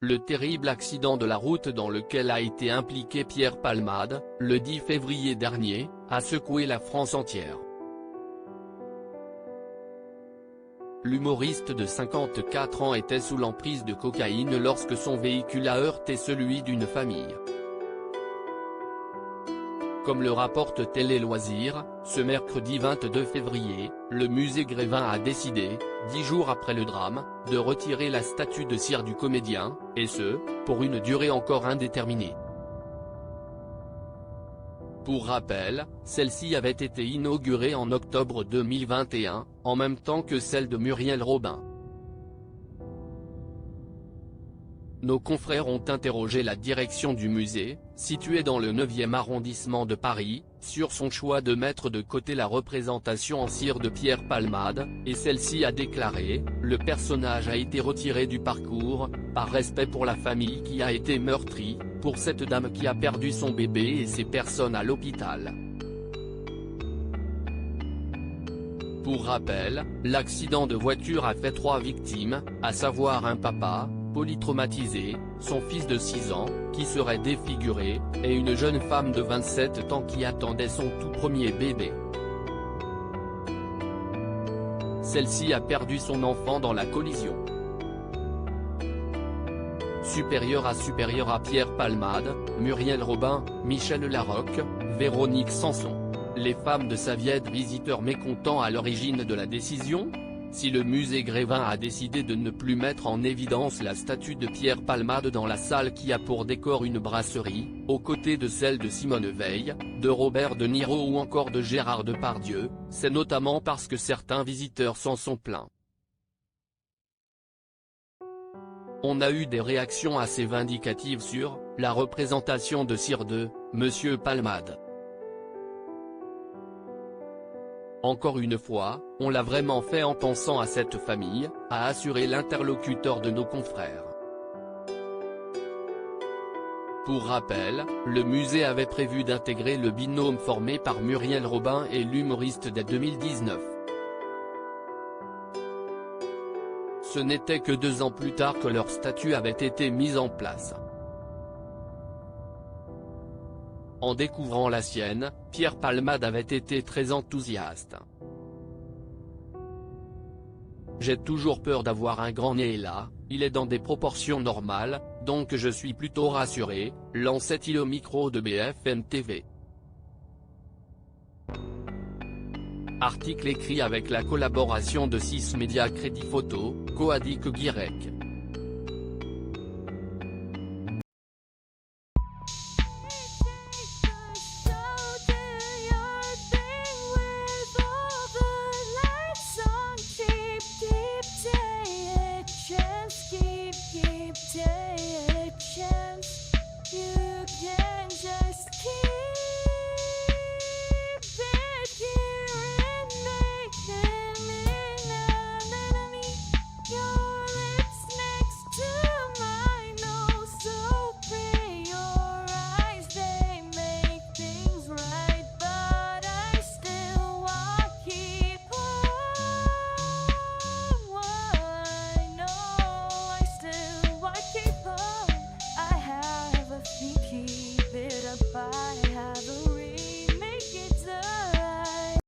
Le terrible accident de la route dans lequel a été impliqué Pierre Palmade, le 10 février dernier, a secoué la France entière. L'humoriste de 54 ans était sous l'emprise de cocaïne lorsque son véhicule a heurté celui d'une famille. Comme le rapporte Télé Loisirs, ce mercredi 22 février, le musée Grévin a décidé, 10 jours après le drame, de retirer la statue de cire du comédien, et ce, pour une durée encore indéterminée. Pour rappel, celle-ci avait été inaugurée en octobre 2021, en même temps que celle de Muriel Robin. Nos confrères ont interrogé la direction du musée, situé dans le 9e arrondissement de Paris, sur son choix de mettre de côté la représentation en cire de Pierre Palmade, et celle-ci a déclaré « Le personnage a été retiré du parcours, par respect pour la famille qui a été meurtrie, pour cette dame qui a perdu son bébé et ces personnes à l'hôpital ». Pour rappel, l'accident de voiture a fait 3 victimes, à savoir un papa, polytraumatisé, son fils de 6 ans, qui serait défiguré, et une jeune femme de 27 ans qui attendait son tout premier bébé. Celle-ci a perdu son enfant dans la collision. Supérieur à Pierre Palmade, Muriel Robin, Michel Larocque, Véronique Sanson. Les femmes de sa vie visiteurs mécontents à l'origine de la décision ? Si le musée Grévin a décidé de ne plus mettre en évidence la statue de Pierre Palmade dans la salle qui a pour décor une brasserie, aux côtés de celle de Simone Veil, de Robert De Niro ou encore de Gérard Depardieu, c'est notamment parce que certains visiteurs s'en sont plaints. On a eu des réactions assez vindicatives sur « la représentation de cire de Monsieur Palmade ». Encore une fois, on l'a vraiment fait en pensant à cette famille, a assuré l'interlocuteur de nos confrères. Pour rappel, le musée avait prévu d'intégrer le binôme formé par Muriel Robin et l'humoriste dès 2019. Ce n'était que 2 ans plus tard que leur statue avait été mise en place. En découvrant la sienne, Pierre Palmade avait été très enthousiaste. « J'ai toujours peur d'avoir un grand nez et là, il est dans des proportions normales, donc je suis plutôt rassuré », lançait-il au micro de BFM TV. Article écrit avec la collaboration de 6 médias Crédit Photo, Coadic Guirec.